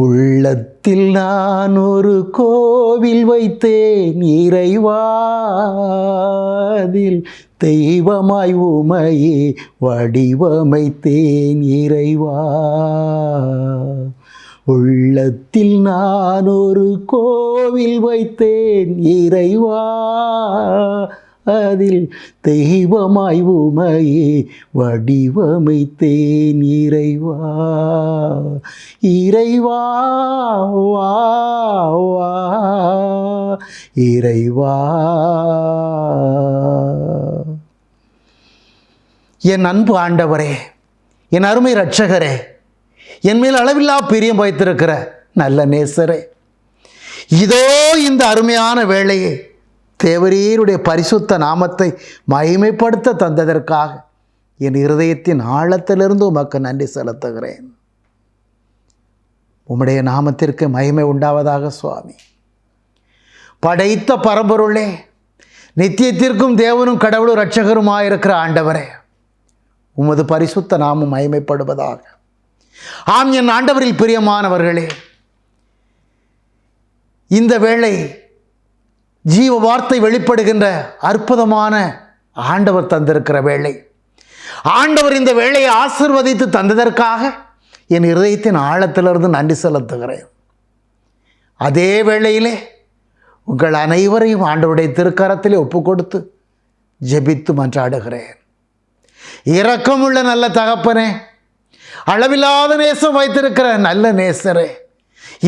உள்ளத்தில் நான் ஒரு கோவில் வைத்தேன் இறைவா, அதில் தெய்வமாய் உமையே வடிவமைத்தேன் இறைவா. உள்ளத்தில் நான் ஒரு கோவில் வைத்தேன் இறைவா, அதில் தெய்வமாய் உமையே வடிவமைத்தேன் இறைவா. இறைவா வா வா இறைவா. என் அன்பு ஆண்டவரே, என் அருமை இரட்சகரே, என் மேல் அளவில்லா பிரியம் வைத்திருக்கிற நல்ல நேசரே, இதோ இந்த அருமையான வேளையை தேவரீருடைய பரிசுத்த நாமத்தை மகிமைப்படுத்த தந்ததற்காக என் இருதயத்தின் ஆழத்திலிருந்து உமக்கு நன்றி செலுத்துகிறேன். உம்முடைய நாமத்திற்கு மகிமை உண்டாவதாக சுவாமி. படைத்த பரம்பொருளே, நித்தியத்திற்கும் தேவனும் கடவுளும் இரட்சகருமாயிருக்கிற ஆண்டவரே, உமது பரிசுத்த நாமம் மகிமைப்படுவதாக. ஆம், என் ஆண்டவரில் பிரியமானவர்களே, இந்த வேளை ஜீவ வார்த்தை வெளிப்படுகின்ற அற்புதமான ஆண்டவர் தந்திருக்கிற வேளை. ஆண்டவர் இந்த வேளையை ஆசீர்வதித்து தந்ததற்காக என் இருதயத்தின் ஆழத்திலிருந்து நன்றி செலுத்துகிறேன். அதே வேளையிலே உங்கள் அனைவரையும் ஆண்டவருடைய திருக்கரத்திலே ஒப்பு கொடுத்து ஜெபித்து மன்றாடுகிறேன். இரக்கமுள்ள நல்ல தகப்பனே, அளவில்லாத நேசம் வைத்திருக்கிற நல்ல நேசரே,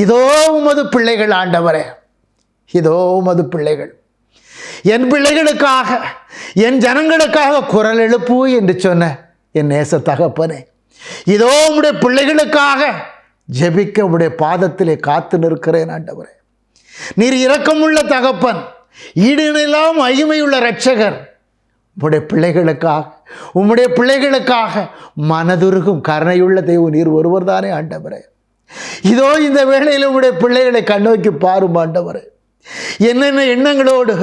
இதோ உமது பிள்ளைகள் ஆண்டவரே, இதோ உமது பிள்ளைகள். என் பிள்ளைகளுக்காக, என் ஜனங்களுக்காக குரல் எழுப்பு என்று சொன்ன என் நேச தகப்பனே, இதோ உம்முடைய பிள்ளைகளுக்காக ஜெபிக்க உம்முடைய பாதத்திலே காத்து நிற்கிறேன் ஆண்டவரே. நீர் இரக்கமுள்ள தகப்பன், ஈடுநிலாம் மகிமையுள்ள இரட்சகர். உம்முடைய பிள்ளைகளுக்காக மனதுருகும் கருணையுள்ள தெய்வம் நீர் ஒருவர் தானே ஆண்டவரே. இதோ இந்த வேளையில் உம்முடைய பிள்ளைகளை கண்ணோக்கி பாரும் ஆண்டவரே. என்னென்ன எண்ணங்களோடு,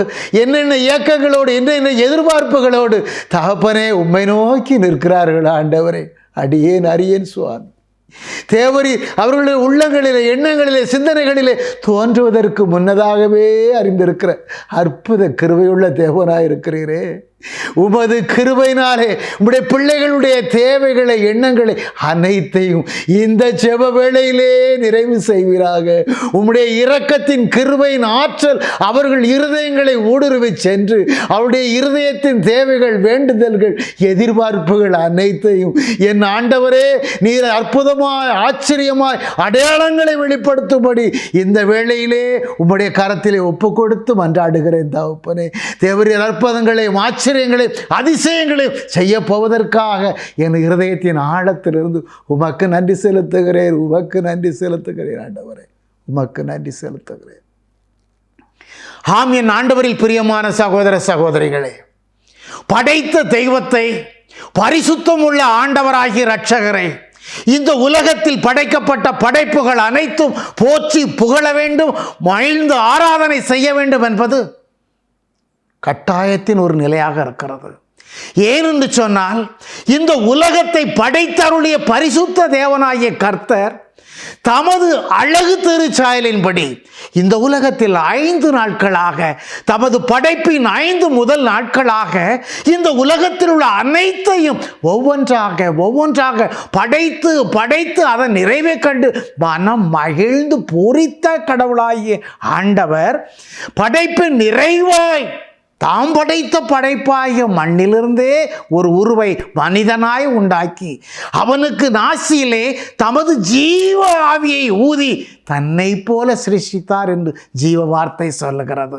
என்னென்ன இயக்கங்களோடு, என்னென்ன எதிர்பார்ப்புகளோடு தகப்பனே உம்மை நோக்கி நிற்கிறார்கள் ஆண்டவரே. அடியேன் அறியேன் சுவாமி. தேவரி அவர்களுடைய உள்ளங்களிலே, எண்ணங்களிலே, சிந்தனைகளிலே தோன்றுவதற்கு முன்னதாகவே அறிந்திருக்கிற அற்புத கிருபையுள்ள தேவனாயிருக்கிறீரே. உமது கிருபையினாலே உம்முடைய பிள்ளைகளுடைய தேவைகளை, எண்ணங்களை அனைத்தையும் இந்த ஜெப வேளையிலே நிறைவு செய்வீராக. உம்முடைய இரக்கத்தின் கிருபையின் ஆற்றல் அவர்கள் இருதயங்களை ஊடுருவி சென்று அவருடைய இருதயத்தின் தேவைகள், வேண்டுதல்கள், எதிர்பார்ப்புகள் அனைத்தையும் என் ஆண்டவரே நீர் அற்புதமாய், ஆச்சரியமாய் அடையாளங்களை வெளிப்படுத்தும்படி இந்த வேளையிலே உம்முடைய கரத்திலே ஒப்பு கொடுத்து மன்றாடுகிறேன் தகப்பனே. தேவரீர் அற்புதங்களையும் ஆச்சரியங்களையும் அதிசயங்களையும் செய்ய போவதற்காக என் இருதயத்தின் ஆழத்திலிருந்து உமக்கு நன்றி செலுத்துகிறேன். உமக்கு நன்றி செலுத்துகிறேன் ஆண்டவரே, உமக்கு நன்றி செலுத்துகிறேன். ஆம், என் ஆண்டவரில் பிரியமான சகோதர சகோதரிகளே, படைத்த தெய்வத்தை, பரிசுத்தம் உள்ள ஆண்டவராகிய இரட்சகரை, இந்த உலகத்தில் படைக்கப்பட்ட படைப்புகள் அனைத்தும் போற்றி புகழ வேண்டும், மகிழ்ந்து ஆராதனை செய்ய வேண்டும் என்பது கட்டாயத்தின் ஒரு நிலையாக இருக்கிறது. ஏனென்று சொன்னால், இந்த உலகத்தை படைத்தருளிய பரிசுத்த தேவனாகிய கர்த்தர் தமது அழகு திருச்சாயலின்படி இந்த உலகத்தில் 5 நாட்களாக, தமது படைப்பின் 5 முதல் நாட்களாக இந்த உலகத்தில் உள்ள அனைத்தையும் ஒவ்வொன்றாக படைத்து அதன் நிறைவை கண்டு மனம் மகிழ்ந்து பூரித்த கடவுளாகிய ஆண்டவர் படைப்பின் நிறைவாய் தாம் படைத்த படைப்பாகிய மண்ணிலிருந்தே ஒரு உருவை மனிதனாய் உண்டாக்கி அவனுக்கு நாசியிலே தமது ஜீவ ஆவியை ஊதி தன்னை போல சிருஷ்டித்தார் என்று ஜீவ வார்த்தை சொல்லுகிறது.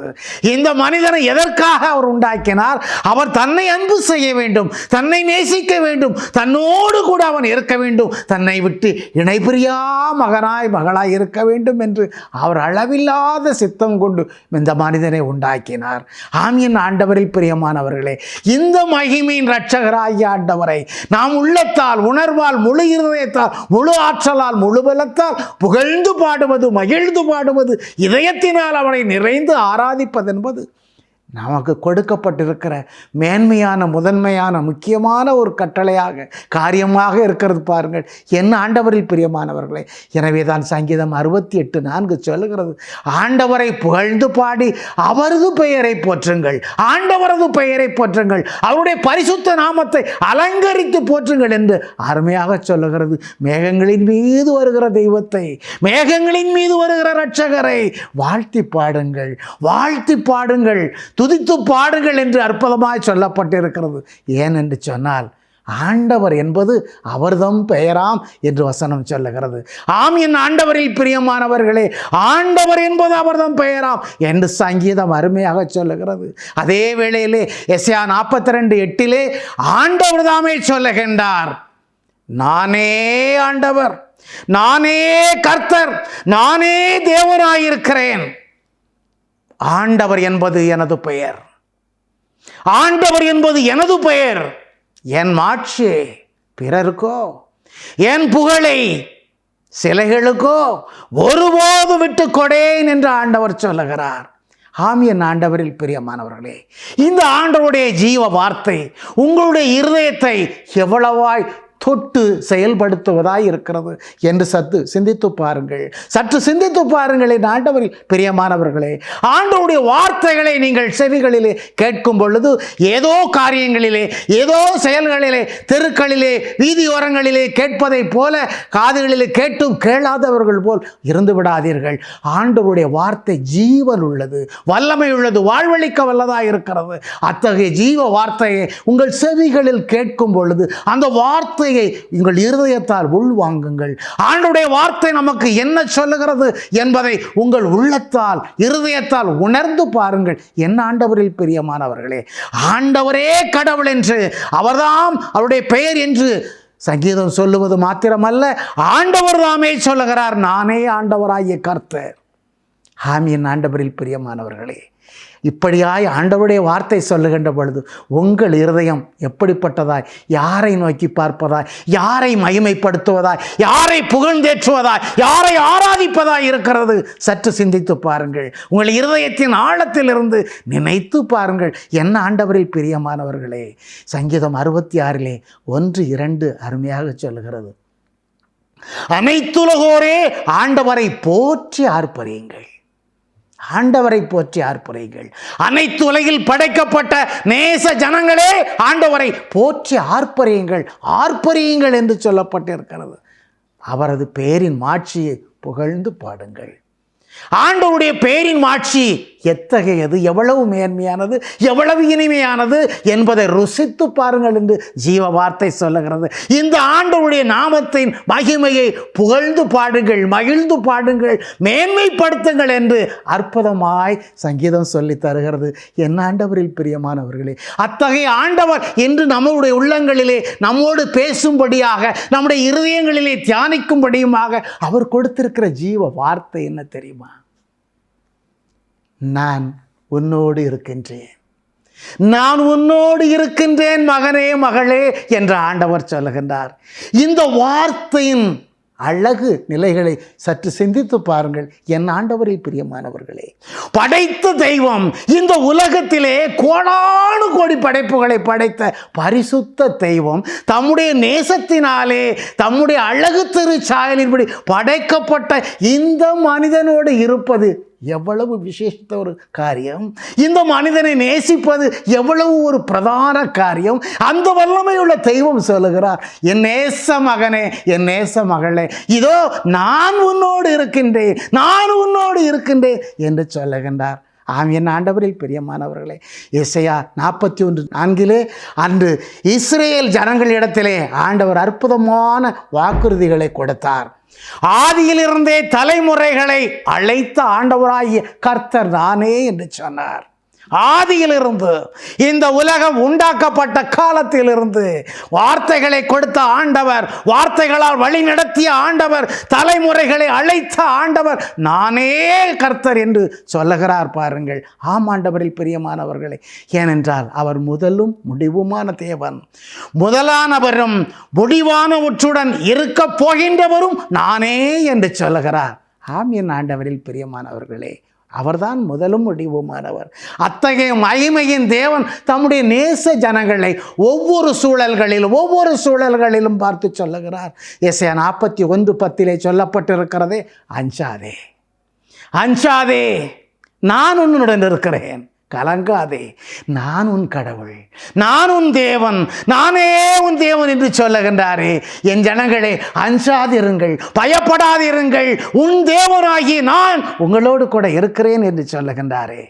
இந்த மனிதனை எதற்காக அவர் உண்டாக்கினார்? அவர் தன்னை அன்பு செய்ய வேண்டும், தன்னை நேசிக்க வேண்டும், தன்னோடு கூட அவன் இருக்க வேண்டும், தன்னை விட்டு இணைபிரியா மகளாய் இருக்க வேண்டும் என்று அவர் அளவில்லாத சித்தம் கொண்டு இந்த மனிதனை உண்டாக்கினார். ஆம், என் ஆண்டவரில் பிரியமானவர்களே, இந்த மகிமையின் இரட்சகராகிய ஆண்டவரை நாம் உள்ளத்தால், உணர்வால், முழு இருதயத்தால், முழு ஆற்றலால், முழு பலத்தால் புகழ்ந்து மகிழ்ந்து பாடுவது, இதயத்தினால் அவனை நிறைந்து ஆராதிப்பது என்பது நமக்கு கொடுக்கப்பட்டிருக்கிற மேன்மையான முதன்மையான முக்கியமான ஒரு கட்டளையாக காரியமாக இருக்கிறது பாருங்கள். என்ன ஆண்டவரில் பிரியமானவர்களே, எனவே தான் சங்கீதம் 68:4 சொல்லுகிறது, ஆண்டவரை புகழ்ந்து பாடி அவரது பெயரை போற்றுங்கள், ஆண்டவரது பெயரை போற்றுங்கள், அவருடைய பரிசுத்த நாமத்தை அலங்கரித்து போற்றுங்கள் என்று அருமையாக சொல்லுகிறது. மேகங்களின் மீது வருகிற தெய்வத்தை, மேகங்களின் மீது வருகிற இரட்சகரை வாழ்த்தி பாடுங்கள், வாழ்த்தி பாடுங்கள், துதித்து பாடுங்கள் என்று அற்புதமாய் சொல்லப்பட்டிருக்கிறது. ஏனென்று சொன்னால் ஆண்டவர் என்பது அவர்தம் பெயராம் என்று வசனம் சொல்லுகிறது. ஆம், என் ஆண்டவரில் பிரியமானவர்களே, ஆண்டவர் என்பது அவர்தம் பெயராம் என்று சங்கீதம் அருமையாக சொல்லுகிறது. அதே வேளையிலே எசையா 42:8 ஆண்டவர் தாமே சொல்லுகின்றார், நானே ஆண்டவர், நானே கர்த்தர், நானே தேவனாயிருக்கிறேன். ஆண்டவர் என்பது எனது பெயர், ஆண்டவர் என்பது எனது பெயர். என் மாட்சியை பிறருக்கோ, என் புகழை சிலைகளுக்கோ ஒருபோது விட்டு கொடேன் என்று ஆண்டவர் சொல்லுகிறார். ஆம், என் ஆண்டவரில் பிரியமானவர்களே, இந்த ஆண்டவருடைய ஜீவ வார்த்தை உங்களுடைய இருதயத்தை எவ்வளவாய் தொட்டு செயல்படுத்துவதாய் இருக்கிறது என்று சிந்தித்து பாருங்கள், சற்று சிந்தித்து பாருங்கள். என் ஆண்டவரில் பிரியமானவர்களே, ஆண்டவருடைய வார்த்தைகளை நீங்கள் செவிகளிலே கேட்கும் பொழுது ஏதோ காரியங்களிலே, ஏதோ செயல்களிலே, தெருக்களிலே, வீதியோரங்களிலே கேட்பதை போல காதுகளிலே கேட்டும் கேளாதவர்கள் போல் இருந்து விடாதீர்கள். ஆண்டவருடைய வார்த்தை ஜீவன் உள்ளது, வல்லமை உள்ளது, வாழ்வளிக்க வல்லதாக இருக்கிறது. அத்தகைய ஜீவ வார்த்தையை உங்கள் செவிகளில் கேட்கும் பொழுது அந்த வார்த்தை உங்கள் இருதயத்தால் உள்வாங்குங்கள். ஆண்டவருடைய வார்த்தை நமக்கு என்ன சொல்லுகிறது என்பதை உங்கள் உள்ளத்தால் இருதயத்தால் உணர்ந்து பாருங்கள். என்ன ஆண்டவரில் பிரியமானவர்களே, ஆண்டவரே கடவுள் என்று, அவர்தாம் அவருடைய பெயர் என்று சங்கீதம் சொல்லுவது மாத்திரமல்ல, ஆண்டவர் தாமே சொல்லுகிறார், நானே ஆண்டவராகிய கர்த்தர். ஆம், என் ஆண்டவரில் பிரியமானவர்களே, இப்படியாய் ஆண்டவருடைய வார்த்தை சொல்லுகின்ற பொழுது உங்கள் இருதயம் எப்படிப்பட்டதாய், யாரை நோக்கி பார்ப்பதாய், யாரை மகிமைப்படுத்துவதாய், யாரை புகழ்ந்தேற்றுவதாய், யாரை ஆராதிப்பதாய் இருக்கிறது? சற்று சிந்தித்து பாருங்கள். உங்கள் இருதயத்தின் ஆழத்திலிருந்து நினைத்து பாருங்கள். என்ன ஆண்டவரில் பிரியமானவர்களே, சங்கீதம் 66:1-2 அருமையாக சொல்லுகிறது, அனைத்துலகோரே ஆண்டவரை போற்றி ஆர்ப்பரியுங்கள், ஆண்டவரை போற்றி ஆர்ப்பரியுங்கள். அனைத்து உலகில் படைக்கப்பட்ட நேச ஜனங்களே ஆண்டவரை போற்றி ஆர்ப்பரியுங்கள், ஆர்ப்பரியுங்கள் என்று சொல்லப்பட்டிருக்கிறது. அவரது பெயரின் மாட்சியை புகழ்ந்து பாடுங்கள். ஆண்டவருடைய பெயரின் மாட்சி எத்தகையது, எவ்வளவு மேன்மையானது, எவ்வளவு இனிமையானது என்பதை ருசித்து பாருங்கள் என்று ஜீவ வார்த்தை சொல்லுகிறது. இந்த ஆண்டவருடைய நாமத்தின் மகிமையை புகழ்ந்து பாடுங்கள், மகிழ்ந்து பாடுங்கள், மேன்மைப்படுத்துங்கள் என்று அற்புதமாய் சங்கீதம் சொல்லி தருகிறது. என் ஆண்டவரில் பிரியமானவர்களே, அத்தகைய ஆண்டவர் என்று நம்முடைய உள்ளங்களிலே நம்மோடு பேசும்படியாக, நம்முடைய இருதயங்களிலே தியானிக்கும்படியுமாக அவர் கொடுத்திருக்கிற ஜீவ வார்த்தை என்ன தெரியுமா? நான் உன்னோடு இருக்கின்றேன், நான் உன்னோடு இருக்கின்றேன் மகனே மகளே என்று ஆண்டவர் சொல்லுகின்றார். இந்த வார்த்தையின் அழகு நிலைகளை சற்று சிந்தித்து பாருங்கள். என் ஆண்டவரில் பிரியமானவர்களே, படைத்த தெய்வம், இந்த உலகத்திலே கோடானு கோடி படைப்புகளை படைத்த பரிசுத்த தெய்வம் தம்முடைய நேசத்தினாலே, தம்முடைய அழகு திருச்சாயலின்படி படைக்கப்பட்ட இந்த மனிதனோடு இருப்பது எவ்வளவு விசேஷித்த ஒரு காரியம். இந்த மனிதனை நேசிப்பது எவ்வளவு ஒரு பிரதான காரியம். அந்த வல்லமையுள்ள தெய்வம் சொல்லுகிறார், என் நேச மகனே, என் நேச மகளே, இதோ நான் உன்னோடு இருக்கின்றேன், நான் உன்னோடு இருக்கின்றேன் என்று சொல்லுகின்றார். ஆம், என் ஆண்டவரில் பிரியமானவர்களே, எசையா 41:4 அன்று இஸ்ரேல் ஜனங்களிடத்திலே ஆண்டவர் அற்புதமான வாக்குறுதிகளை கொடுத்தார். ஆதியிலிருந்தே தலைமுறைகளை அழைத்த ஆண்டவராகிய கர்த்தர் நானே என்று சொன்னார். ஆதியிலிருந்து, இந்த உலகம் உண்டாக்கப்பட்ட காலத்திலிருந்து வார்த்தைகளை கொடுத்த ஆண்டவர், வார்த்தைகளால் வழி நடத்திய ஆண்டவர், தலைமுறைகளை அழைத்த ஆண்டவர் நானே கர்த்தர் என்று சொல்லுகிறார் பாருங்கள். ஆம், ஆண்டவரில் பிரியமானவர்களே, ஏனென்றால் அவர் முதலும் முடிவுமான தேவன், முதலானவரும் முடிவானவற்றுடன் இருக்க போகின்றவரும் நானே என்று சொல்லுகிறார். ஆம், என் ஆண்டவரில் பிரியமானவர்களே, அவர்தான் முதலும் முடிவுமானவர். அத்தகைய மகிமையின் தேவன் தம்முடைய நேச ஜனங்களை ஒவ்வொரு சூழல்களிலும் பார்த்து சொல்லுகிறார். எசையா 41:10 சொல்லப்பட்டிருக்கிறதே, அஞ்சாதே, அஞ்சாதே, நான் உன்னுடன் இருக்கிறேன், கலங்காதே, நான் உன் கடவுள், நான் உன் தேவன், நானே உன் தேவன் என்று சொல்லுகின்றாரே. என் ஜனங்களே, அஞ்சாதிருங்கள், பயப்படாதிருங்கள், உன் தேவனாகி நான் உங்களோடு கூட இருக்கிறேன் என்று சொல்லுகின்றாரே.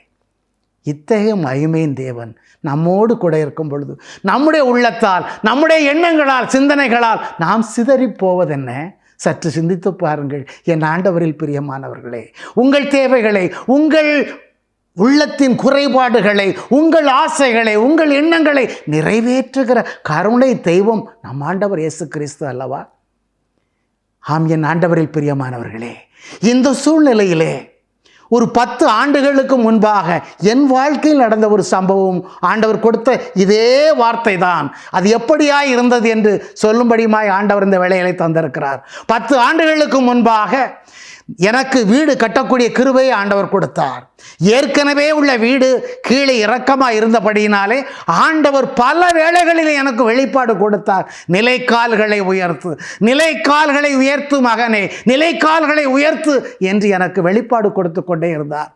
இத்தகைய மகிமையின் தேவன் நம்மோடு கூட இருக்கும் பொழுது நம்முடைய உள்ளத்தால், நம்முடைய எண்ணங்களால், சிந்தனைகளால் நாம் சிதறி போவதென்ன? சற்று சிந்தித்து பாருங்கள் என் ஆண்டவரில் பிரியமானவர்களே. உங்கள் தேவைகளை, உங்கள் உள்ளத்தின் குறைபாடுகளை, உங்கள் ஆசைகளை, உங்கள் எண்ணங்களை நிறைவேற்றுகிற கருணை தெய்வம் நம் ஆண்டவர் இயேசு கிறிஸ்து அல்லவா? ஆம், என் ஆண்டவரில் பிரியமானவர்களே, இந்த சூழ்நிலையிலே ஒரு 10 ஆண்டுகளுக்கு முன்பாக என் வாழ்க்கையில் நடந்த ஒரு சம்பவம், ஆண்டவர் கொடுத்த இதே வார்த்தை தான். அது எப்படியா இருந்தது என்று சொல்லும்படியுமாய் ஆண்டவர் இந்த வேலைகளை தந்திருக்கிறார். 10 ஆண்டுகளுக்கு முன்பாக எனக்கு வீடு கட்டக்கூடிய கிருபையை ஆண்டவர் கொடுத்தார். ஏற்கனவே உள்ள வீடு கீழே இறக்கமாக இருந்தபடியினாலே ஆண்டவர் பல வேளைகளில் எனக்கு வெளிப்பாடு கொடுத்தார். நிலைக்கால்களை உயர்த்து, நிலைக்கால்களை உயர்த்து மகனே, நிலைக்கால்களை உயர்த்து என்று எனக்கு வெளிப்பாடு கொடுத்து கொண்டே இருந்தார்.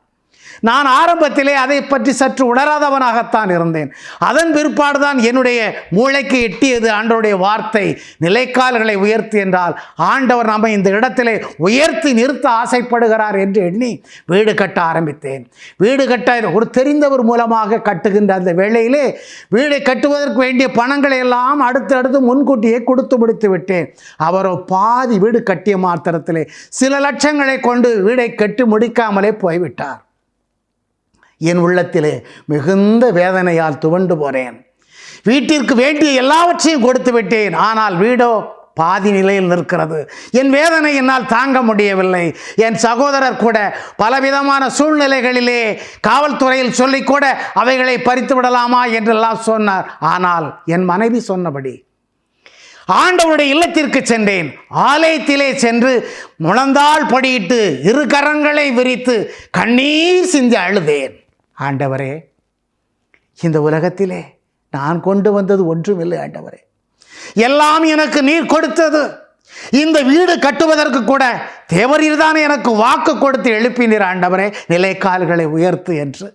நான் ஆரம்பத்திலே அதை பற்றி சற்று உணராதவனாகத்தான் இருந்தேன். அதன் பிற்பாடுதான் என்னுடைய மூளைக்கு எட்டியது ஆண்டவருடைய வார்த்தை, நிலைக்கால்களை உயர்த்தி என்றால் ஆண்டவர் நம்மை இந்த இடத்திலே உயர்த்தி நிறுத்த ஆசைப்படுகிறார் என்று எண்ணி வீடு கட்ட ஆரம்பித்தேன். வீடு கட்ட ஒரு தெரிந்தவர் மூலமாக கட்டுகின்ற அந்த வேளையிலே வீடை கட்டுவதற்கு வேண்டிய பணங்களை எல்லாம் அடுத்தடுத்து முன்கூட்டியே கொடுத்து முடித்து விட்டேன். அவரோ பாதி வீடு கட்டிய மாத்திரத்திலே சில லட்சங்களை கொண்டு வீடை கட்டி முடிக்காமலே போய்விட்டார். என் உள்ளத்திலே மிகுந்த வேதனையால் துவண்டு போனேன். வீட்டிற்கு வேண்டிய எல்லாவற்றையும் கொடுத்து விட்டேன். ஆனால் வீடோ பாதி நிலையில் நிற்கிறது. என் வேதனை என்னால் தாங்க முடியவில்லை. என் சகோதரர் கூட பலவிதமான சூழ்நிலைகளிலே காவல்துறையில் சொல்லிக்கூட அவைகளை பறித்து விடலாமா என்றெல்லாம் சொன்னார். ஆனால் என் மனைவி சொன்னபடி ஆண்டவருடைய இல்லத்திற்கு சென்றேன். ஆலயத்திலே சென்று முழந்தாள் படியிட்டு 2 கரங்களை விரித்து கண்ணீர் சிந்தி அழுதேன். ஆண்டவரே, இந்த உலகத்திலே நான் கொண்டு வந்தது ஒன்றுமில்லை ஆண்டவரே, எல்லாம் எனக்கு நீர் கொடுத்தது. இந்த வீடு கட்டுவதற்கு கூட தேவரீர்தானே எனக்கு வாக்கு கொடுத்து எழுப்பினீர் ஆண்டவரே, நிலைக்கால்களை உயர்த்து என்று.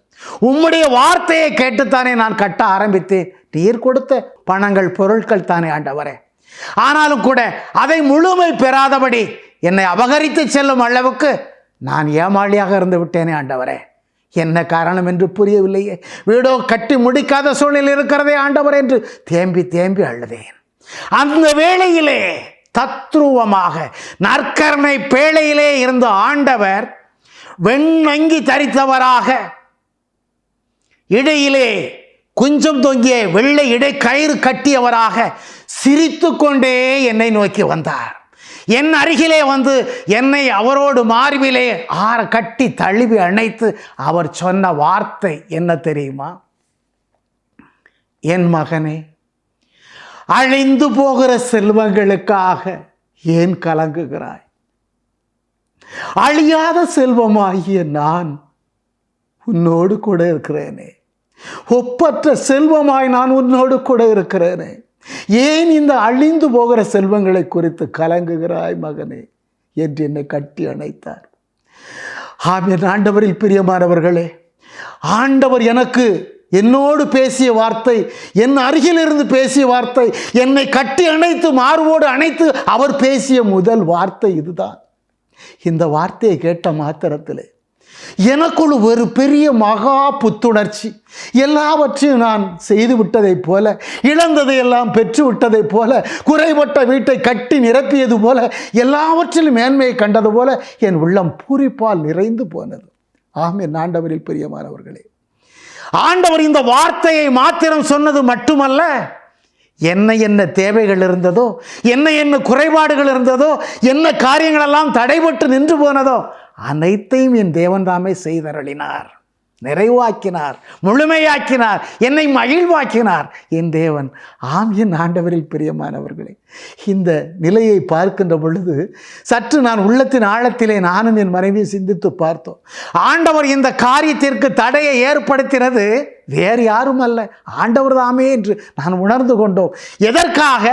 உம்முடைய வார்த்தையை கேட்டுத்தானே நான் கட்ட ஆரம்பித்தேன். நீர் கொடுத்த பணங்கள், பொருட்கள் தானே ஆண்டவரே. ஆனாலும் கூட அதை முழுமை பெறாதபடி என்னை அபகரித்து செல்லும் அளவுக்கு நான் ஏமாளியாக இருந்து விட்டேனே ஆண்டவரே. என்ன காரணம் என்று புரியவில்லையே. வீடோ கட்டி முடிக்காத சூழ்நிலை இருக்கிறதே ஆண்டவர் என்று தேம்பி தேம்பி அழுதேன். அந்த வேளையிலே தத்ரூவமாக நற்கருணை பேழையிலே இருந்த ஆண்டவர் வெண்ணங்கி தரித்தவராக, இடையிலே குஞ்சம் தொங்கிய வெள்ளை இடை கயிறு கட்டியவராக சிரித்து கொண்டே என்னை நோக்கி வந்தார். என் அருகிலே வந்து என்னை அவரோடு மார்பிலே கட்டி தழுவி அணைத்து அவர் சொன்ன வார்த்தை என்ன தெரியுமா? என் மகனே, அழிந்து போகிற செல்வங்களுக்காக ஏன் கலங்குகிறாய்? அழியாத செல்வமாகிய நான் உன்னோடு கூட இருக்கிறேனே, ஒப்பற்ற செல்வமாய் நான் உன்னோடு கூட இருக்கிறேனே, ஏன் இந்த அழிந்து போகிற செல்வங்களை குறித்து கலங்குகிறாய் மகனே என்று என்னை கட்டி அணைத்தார். ஆமென். ஆண்டவரில் பிரியமானவர்களே, ஆண்டவர் என்னோடு பேசிய வார்த்தை, என் அருகில் இருந்து பேசிய வார்த்தை, என்னை கட்டி அணைத்து மார்போடு அணைத்து அவர் பேசிய முதல் வார்த்தை இதுதான். இந்த வார்த்தையை கேட்ட மாத்திரத்திலே எனக்குள் ஒரு பெரிய மகா புத்துணர்ச்சி. எல்லாவற்றையும் நான் செய்து விட்டதைப் போல, இழந்ததையெல்லாம் பெற்று விட்டதைப் போல, குறைபட்ட வீட்டை கட்டி நிரப்பியது போல, எல்லாவற்றிலும் மேன்மையை கண்டது போல என் உள்ளம் பூரிப்பால் நிறைந்து போனது. ஆமென். ஆண்டவரில் பிரியமானவர்களே, ஆண்டவர் இந்த வார்த்தையை மாத்திரம் சொன்னது மட்டுமல்ல, என்ன தேவைகள் இருந்ததோ, என்ன குறைபாடுகள் இருந்ததோ, என்ன காரியங்களெல்லாம் தடைபட்டு நின்று போனதோ அனைத்தையும் என் தேவன் தாமே செய்தருளினார். நிறைவாக்கினார், முழுமையாக்கினார், என்னை மகிழ்வாக்கினார் என் தேவன். ஆம் என் ஆண்டவரில் பிரியமானவர்களே, இந்த நிலையை பார்க்கின்ற பொழுது சற்று நான் உள்ளத்தின் ஆழத்திலே நானும் என் மனைவியை சிந்தித்து பார்த்தோம். ஆண்டவர் இந்த காரியத்திற்கு தடையை ஏற்படுத்தினது வேறு யாரும் அல்ல, ஆண்டவர் தாமே என்று நான் உணர்ந்து கொண்டோம். எதற்காக?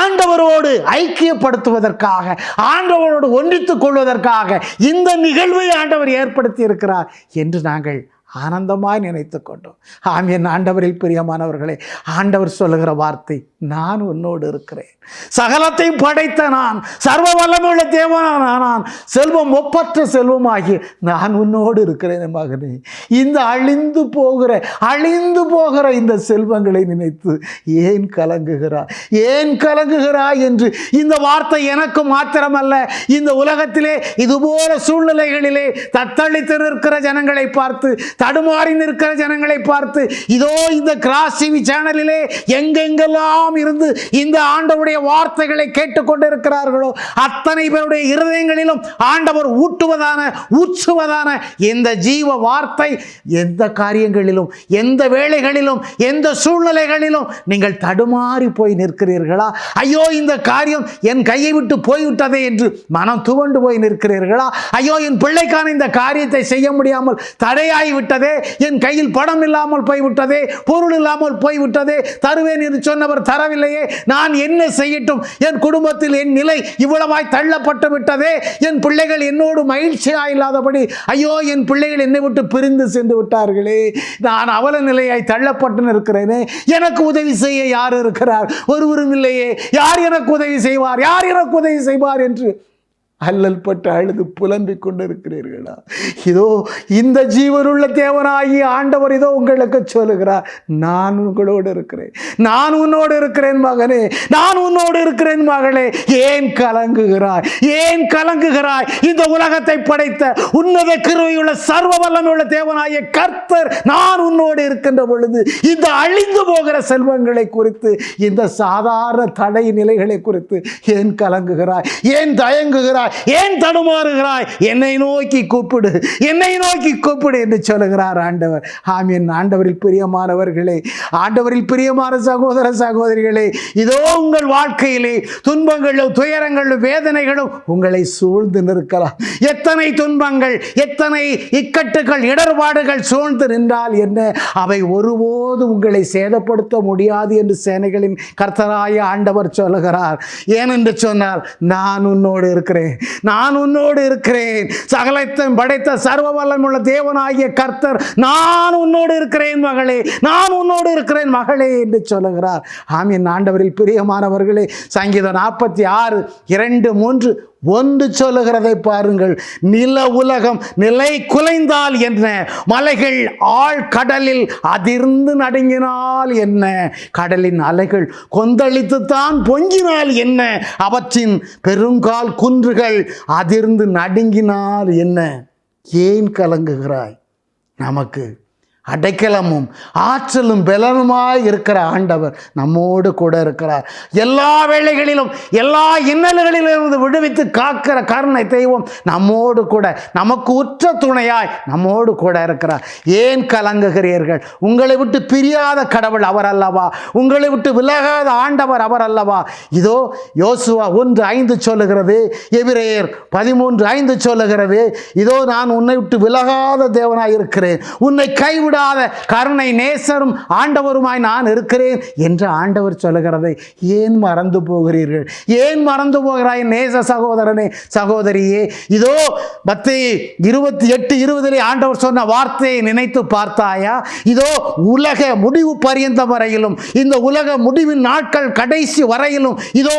ஆண்டவரோடு ஐக்கியப்படுத்துவதற்காக, ஆண்டவரோடு ஒன்றித்துக் கொள்வதற்காக இந்த நிகழ்வை ஆண்டவர் ஏற்படுத்தி இருக்கிறார் என்று நாங்கள் ஆனந்தமாய் நினைத்து கொண்டோம். ஆம் என் ஆண்டவரில் பிரியமானவர்களே, ஆண்டவர் சொல்லுகிற வார்த்தை, நான் உன்னோடு இருக்கிறேன். சகலத்தை படைத்த நான், சர்வ வல்லமையுள்ள தேவனான நான், செல்வம் ஒப்பற்ற செல்வமாகி நான் உன்னோடு இருக்கிறேன் மகனே. இந்த அழிந்து போகிற இந்த செல்வங்களை நினைத்து ஏன் கலங்குகிறாய் என்று இந்த வார்த்தை எனக்கு மாத்திரமல்ல, இந்த உலகத்திலே இதுபோல சூழ்நிலைகளிலே தத்தளித்து நிற்கிற ஜனங்களை பார்த்து, தடுமாறி நிற்கிற ஜனங்களை பார்த்து, இதோ இந்த கிராஸ் டிவி சேனலிலே எங்கெங்கெல்லாம் இருந்து இந்த ஆண்டவருடைய வார்த்தைகளை கேட்டுக்கொண்டிருக்கிறார்களோ அத்தனை பேருடைய இருதயங்களிலும் ஆண்டவர் ஊற்றுவதான இந்த ஜீவ வார்த்தை எந்த காரியங்களிலும், எந்த வேளைகளிலும், எந்த சூழ்நிலைகளிலும் நீங்கள் தடுமாறி போய் நிற்கிறீர்களா? ஐயோ, இந்த காரியம் என் கையை விட்டு போய்விட்டதே என்று மனம் துவண்டு போய் நிற்கிறீர்களா? ஐயோ, என் பிள்ளைக்கான இந்த காரியத்தை செய்ய முடியாமல் தடையாகி விட்டதே, என் கையில் பணம் இல்லாமல் போய்விட்டதே, பொருள் இல்லாமல் போய்விட்டதே, தருவேன் என்று சொன்னவர் தரவில்லையே, நான் என்ன செய்யட்டும்? என் குடும்பத்தில் என் நிலை இவ்வளவாய் தள்ளப்பட்டு விட்டதே, என் பிள்ளைகள் என்னோடு மகிழ்ச்சியாக இல்லாதபடி, ஐயோ என் பிள்ளைகள் என்னை விட்டு பிரிந்து சென்று விட்டார்களே, நான் அவல நிலையாய் தள்ளப்பட்டு இருக்கிறேனே, எனக்கு உதவி செய்ய யார் இருக்கிறார்? ஒருவரும் இல்லையே, யார் எனக்கு உதவி செய்வார் என்று அல்லல் பட்டு அழுது புலம்பிக் கொண்டிருக்கிறீர்களா? இதோ இந்த ஜீவனுள்ள தேவனாகிய ஆண்டவர் இதோ உங்களுக்கு சொல்லுகிறார், நான் உங்களோடு இருக்கிறேன், நான் உன்னோடு இருக்கிறேன் மகனே, நான் உன்னோடு இருக்கிறேன் மகளே. ஏன் கலங்குகிறாய்? இந்த உலகத்தை படைத்த உன்னத கிருபையுள்ள சர்வ வல்லமையுள்ள தேவனாகிய கர்த்தர் நான் உன்னோடு இருக்கின்ற பொழுது இந்த அழிந்து போகிற செல்வங்களை குறித்து, இந்த சாதாரண தடை நிலைகளை குறித்து ஏன் கலங்குகிறாய்? ஏன் தயங்குகிறாய்? ஏன் தடுமாறுகிறாய்? என்னை நோக்கி கூப்பிடு என்று சொல்லுகிறார் ஆண்டவர். ஆம் என் ஆண்டவரில் பிரியமானவர்களே, ஆண்டவரில் பிரியமான சகோதர சகோதரிகளே, இதோ உங்கள் வாழ்க்கையிலே துன்பங்களும் துயரங்களும் வேதனைகளும் உங்களை சூழ்ந்து நிற்கலாம். எத்தனை துன்பங்கள், எத்தனை இக்கட்டுகள், இடர்பாடுகள் சூழ்ந்து நின்றால் என்ன, அவை ஒருபோதும் உங்களை சேதப்படுத்த முடியாது என்று சேனைகளின் கர்த்தராய ஆண்டவர் சொல்லுகிறார். ஏனென்று சொன்னால், நான் உன்னோடு இருக்கிறேன், சகலத்தையும் படைத்த சர்வ வல்லமையுள்ள தேவனாகிய கர்த்தர் நான் உன்னோடு இருக்கிறேன் மகளே, நான் உன்னோடு இருக்கிறேன் மகளே என்று சொல்லுகிறார். ஆம் என் ஆண்டவரில் பிரியமானவர்களே, சங்கீதம் 46:2-3 ஒன்று சொல்லுகிறதை பாருங்கள். நில உலகம் நிலை குலைந்தால் என்ன, மலைகள் ஆழ்கடலில் அதிர்ந்து நடுங்கினால் என்ன, கடலின் அலைகள் கொந்தளித்துத்தான் பொங்கினால் என்ன, அவற்றின் பெருங்கால் குன்றுகள் அதிர்ந்து நடுங்கினால் என்ன. ஏன் கலங்குகிறாய்? நமக்கு அடைக்கலமும் ஆற்றலும் பலனுமாய் இருக்கிற ஆண்டவர் நம்மோடு கூட இருக்கிறார். எல்லா வேளைகளிலும் எல்லா இன்னல்களிலிருந்து விடுவித்து காக்கிற கருணை தெய்வம் நம்மோடு கூட, நமக்கு உற்ற துணையாய் நம்மோடு கூட இருக்கிறார். ஏன் கலங்குகிறீர்கள்? உங்களை விட்டு பிரியாத கடவுள் அவர் அல்லவா? உங்களை விட்டு விலகாத ஆண்டவர் அவர் அல்லவா? இதோ யோசுவா 1:5 சொல்லுகிறது, எபிரேயர் 13:5 சொல்லுகிறது, இதோ நான் உன்னை விட்டு விலகாத தேவனாய் இருக்கிறேன், உன்னை கைவிட கருணை நேசரும் ஆண்டவருமாய் நான் இருக்கிறேன் என்று ஆண்டவர் சொல்லுகிறதை ஏன் மறந்து போகிறீர்கள்? ஏன் மறந்து போகிறாய் நேச சகோதரனே, சகோதரியே? இதோ மத்தேயு 28:20 ஆண்டவர் சொன்ன வார்த்தையை நினைத்து பார்த்தாயா? இதோ உலக முடிவு பரியந்தம் வரையிலும், இந்த உலக முடிவின் நாட்கள் கடைசி வரையிலும் இதோ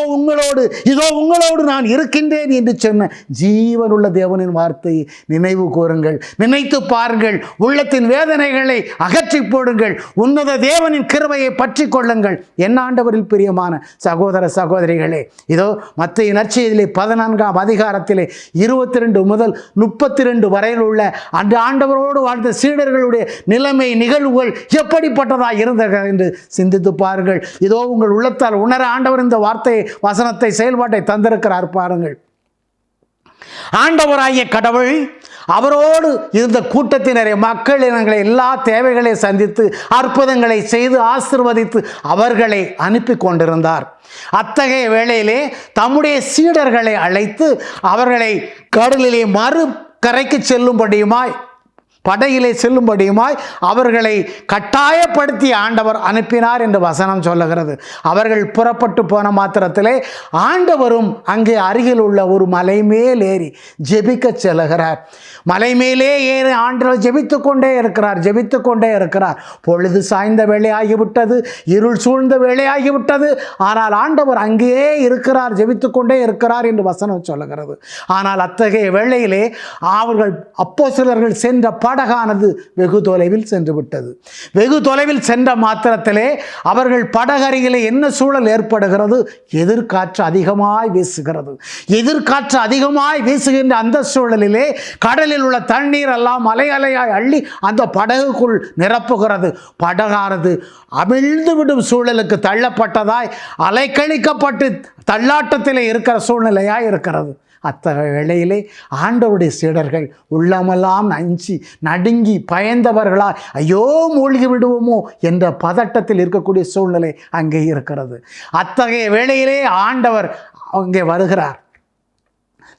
உங்களோடு நான் இருக்கின்றேன் என்று சொன்ன ஜீவனுள்ள தேவனின் வார்த்தையை நினைவு கூறுங்கள், நினைத்து பாருங்கள். உள்ளத்தின் வேதனைகள் அகற்றி போடுங்கள், உன்னத தேவனின் கிருபையை பற்றி கொள்ளுங்கள். என் ஆண்டவரில் பிரியமான சகோதர சகோதரிகளே, இதோ மத்தேயு நற்செய்தியிலே 14ஆம் அதிகாரத்திலே 22 முதல் 32 வரையில் உள்ள அந்த ஆண்டவரோடு வாழ்ந்த சீடர்களுடைய நிலைமை, நிகழ்வுகள் எப்படிப்பட்டதாக இருந்தது என்று சிந்தித்து பாருங்கள். இதோ உங்கள் உள்ளத்தால் உணர ஆண்டவர் இந்த வார்த்தையை, வசனத்தை, செயல்பாட்டை தந்திருக்கிறார் பாருங்கள். ஆண்டவராகிய கடவுள் அவரோடு இருந்த கூட்டத்தினரை, மக்கள் இனங்களை, எல்லா தேவைகளை சந்தித்து அற்புதங்களை செய்து ஆசீர்வதித்து அவர்களை அனுப்பி கொண்டிருந்தார். அத்தகைய வேளையிலே தம்முடைய சீடர்களை அழைத்து அவர்களை கடலிலே மறு கரைக்கு செல்லும்படியுமாய், படகிலே செல்லும்படியுமாய் அவர்களை கட்டாயப்படுத்தி ஆண்டவர் அனுப்பினார் என்று வசனம் சொல்லுகிறது. அவர்கள் புறப்பட்டு போன மாத்திரத்திலே ஆண்டவரும் அங்கே அருகில் உள்ள ஒரு மலை மேல் ஏறி ஜெபிக்க செல்லுகிறார். மலை மேலே ஏறி ஆண்டவர் ஜெபித்து கொண்டே இருக்கிறார். பொழுது சாய்ந்த வேளையாகிவிட்டது, இருள் சூழ்ந்த வேளையாகிவிட்டது. ஆனால் ஆண்டவர் அங்கேயே இருக்கிறார், ஜெபித்து கொண்டே இருக்கிறார் என்று வசனம் சொல்லுகிறது. ஆனால் அத்தகைய வேளையிலே அவர்கள் அப்போஸ்தலர்கள் சென்ற படகானது வெகு தொலைவில் சென்று விட்டது. வெகு தொலைவில் சென்ற மாத்திரத்திலே அவர்கள் படகருகிலே என்ன சூழல் ஏற்படுகிறது? எதிர்காற்று அதிகமாய் வீசுகிறது. எதிர்காற்று அதிகமாய் வீசுகின்ற அந்த சூழலிலே கடலில் உள்ள தண்ணீர் எல்லாம் அலை அலையாய் அள்ளி அந்த படகுக்குள் நிரப்புகிறது. படகானது அமிழ்ந்து விடும் சூழலுக்கு தள்ளப்பட்டதாய் அலைக்கழிக்கப்பட்டு தள்ளாட்டத்திலே இருக்கிற சூழ்நிலையாய் இருக்கிறது. அத்தகைய வேளையிலே ஆண்டவருடைய சீடர்கள் உள்ளமெல்லாம் அஞ்சி நடுங்கி பயந்தவர்களாய் ஐயோ மூழ்கி விடுவோமோ என்ற பதட்டத்தில் இருக்கக்கூடிய சூழ்நிலை அங்கே இருக்கிறது. அத்தகைய வேளையிலே ஆண்டவர் அங்கே வருகிறார்.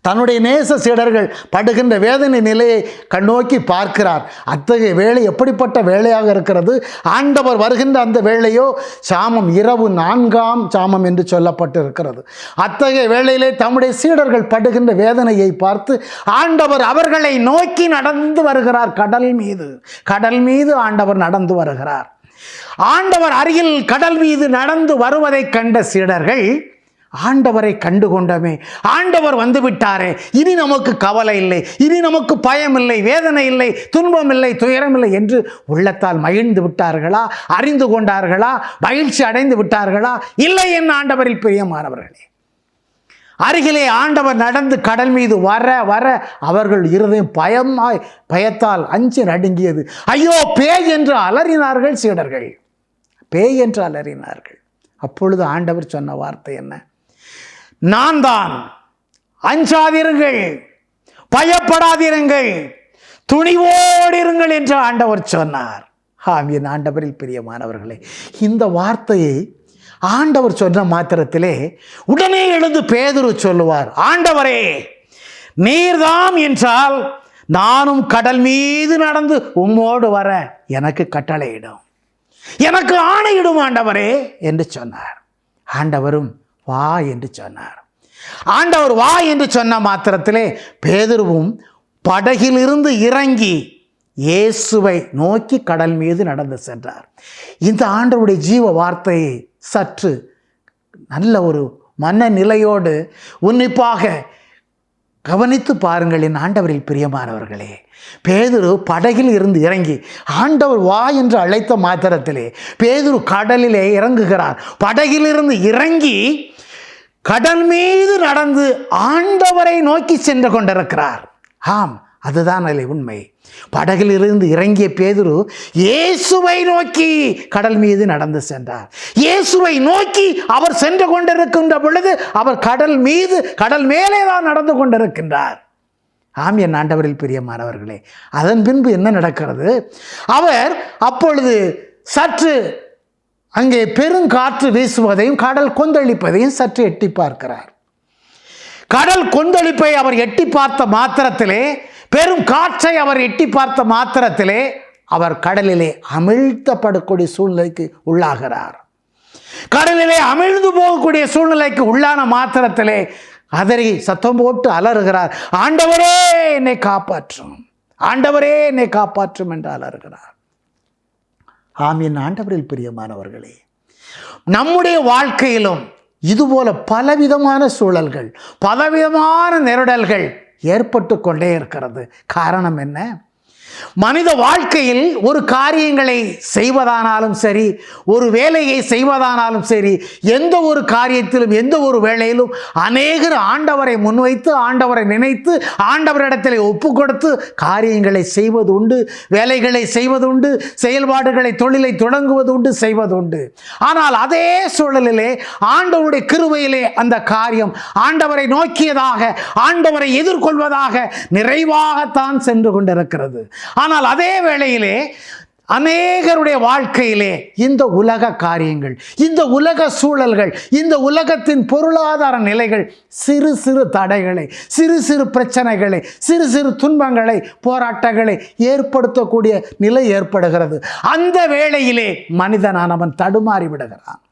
தன்னுடைய நேச சீடர்கள் படுகின்ற வேதனை நிலையை கண்ணோக்கி பார்க்கிறார். அத்தகைய வேலை எப்படிப்பட்ட வேலையாக இருக்கிறது? ஆண்டவர் வருகின்ற அந்த வேளையோ சாமம், இரவு 4ஆம் சாமம் என்று சொல்லப்பட்டு இருக்கிறது. அத்தகைய வேளையிலே தம்முடைய சீடர்கள் படுகின்ற வேதனையை பார்த்து ஆண்டவர் அவர்களை நோக்கி நடந்து வருகிறார். கடல் மீது ஆண்டவர் நடந்து வருகிறார். ஆண்டவர் அருகில் கடல் மீது நடந்து வருவதை கண்ட சீடர்கள் ஆண்டவரை கண்டுகொண்டமே, ஆண்டவர் வந்து விட்டாரே, இனி நமக்கு கவலை இல்லை, இனி நமக்கு பயம் இல்லை, வேதனை இல்லை, துன்பம் இல்லை, துயரம் இல்லை என்று உள்ளத்தால் மகிழ்ந்து விட்டார்களா? அறிந்து கொண்டார்களா? மகிழ்ச்சி அடைந்து விட்டார்களா? இல்லை என் ஆண்டவரில் பிரியமானவர்களே, அருகிலே ஆண்டவர் நடந்து கடல் மீது வர வர அவர்கள் இருதயம் பயத்தால் அஞ்சு நடுங்கியது. ஐயோ பேய் என்று அலறினார்கள் சீடர்கள், பேய் என்று அலறினார்கள். அப்பொழுது ஆண்டவர் சொன்ன வார்த்தை என்ன? நான் தான், அஞ்சாதிருங்கள், பயப்படாதிருங்கள், துணிவோடிருங்கள் என்று ஆண்டவர் சொன்னார். என் ஆண்டவரில் பிரியமானவர்களே, இந்த வார்த்தையை ஆண்டவர் சொன்ன மாத்திரத்திலே உடனே எழுந்து பேதுரு சொல்லுவார், ஆண்டவரே நீர்தாம் என்றால் நானும் கடல் மீது நடந்து உம்மோடு வர எனக்கு கட்டளையிடும், எனக்கு ஆணையிடும் ஆண்டவரே என்று சொன்னார். ஆண்டவரும் வா என்று சொன்னார். ஆண்டவர் வா என்று சொன்ன மாத்திரத்திலே பேதுருவும் படகிலிருந்து இறங்கி இயேசுவை நோக்கி கடல் மீது நடந்து சென்றார். இந்த ஆண்டவருடைய ஜீவ வார்த்தையை சற்று நல்ல ஒரு மனநிலையோடு உன்னிப்பாக கவனித்து பாருங்கள் என் ஆண்டவரில் பிரியமானவர்களே. பேதுரு படகில் இருந்து இறங்கி ஆண்டவர் வா என்று அழைத்த மாத்திரத்திலே பேதுரு கடலிலே இறங்குகிறார். படகிலிருந்து இறங்கி கடல் மீது நடந்து ஆண்டவரை நோக்கி சென்று கொண்டிருக்கிறார். ஆம், அதுதான் உண்மை. படகில் இருந்து இறங்கிய பேதுரு இயேசுவை நோக்கி கடல் மீது நடந்து சென்றார். இயேசுவை நோக்கி அவர் சென்று கொண்டிருக்கின்ற பொழுது அவர் கடல் மேலே தான் நடந்து கொண்டிருக்கின்றார். ஆம் என் ஆண்டவரில் பிரியமானவர்களே, அதன் பின்பு என்ன நடக்கிறது? அவர் அப்பொழுது சற்று அங்கே பெருங்காற்று வீசுவதையும் கடல் கொந்தளிப்பதையும் சற்று எட்டி பார்க்கிறார். கடல் கொந்தளிப்பை அவர் எட்டி பார்த்த மாத்திரத்திலே, பெரும் காற்றை அவர் எட்டி பார்த்த மாத்திரத்திலே அவர் கடலிலே அமிழ்த்தப்படக்கூடிய சூழ்நிலைக்கு உள்ளாகிறார். கடலிலே அமிழ்ந்து போகக்கூடிய சூழ்நிலைக்கு உள்ளான மாத்திரத்திலே அதறி சத்தம் போட்டு அலறுகிறார், ஆண்டவரே என்னை காப்பாற்றும், ஆண்டவரே என்னை காப்பாற்றும் என்று அலறுகிறார். ஆம் என் ஆண்டவரில் பிரியமானவர்களே, நம்முடைய வாழ்க்கையிலும் இதுபோல பலவிதமான சூழல்கள், பலவிதமான நெருடல்கள் ஏற்பட்டு கொண்டே இருக்கிறது. காரணம் என்ன? மனித வாழ்க்கையில் ஒரு காரியங்களை செய்வதானாலும் சரி, ஒரு வேலையை செய்வதானாலும் சரி, எந்த ஒரு காரியத்திலும் எந்த ஒரு வேலையிலும் அநேகர் ஆண்டவரை முன்வைத்து ஆண்டவரை நினைத்து ஆண்டவரிடத்தில் ஒப்பு கொடுத்து காரியங்களை செய்வது உண்டு, வேலைகளை செய்வது உண்டு, செயல்பாடுகளை தொழிலை தொடங்குவது உண்டு, செய்வது உண்டு. ஆனால் அதே சூழலிலே ஆண்டவருடைய கிருபையிலே அந்த காரியம் ஆண்டவரை நோக்கியதாக, ஆண்டவரை எதிர்கொள்வதாக நிறைவாகத்தான் சென்று கொண்டிருக்கிறது. ஆனால் அதே வேளையிலே அநேகருடைய வாழ்க்கையிலே இந்த உலக காரியங்கள், இந்த உலக சூழல்கள், இந்த உலகத்தின் பொருளாதார நிலைகள் சிறு சிறு தடைகளை, சிறு சிறு பிரச்சனைகளை, சிறு சிறு துன்பங்களை, போராட்டங்களை ஏற்படுத்தக்கூடிய நிலை ஏற்படுகிறது. அந்த வேளையிலே மனிதனானவன் தடுமாறி விடுகிறான்.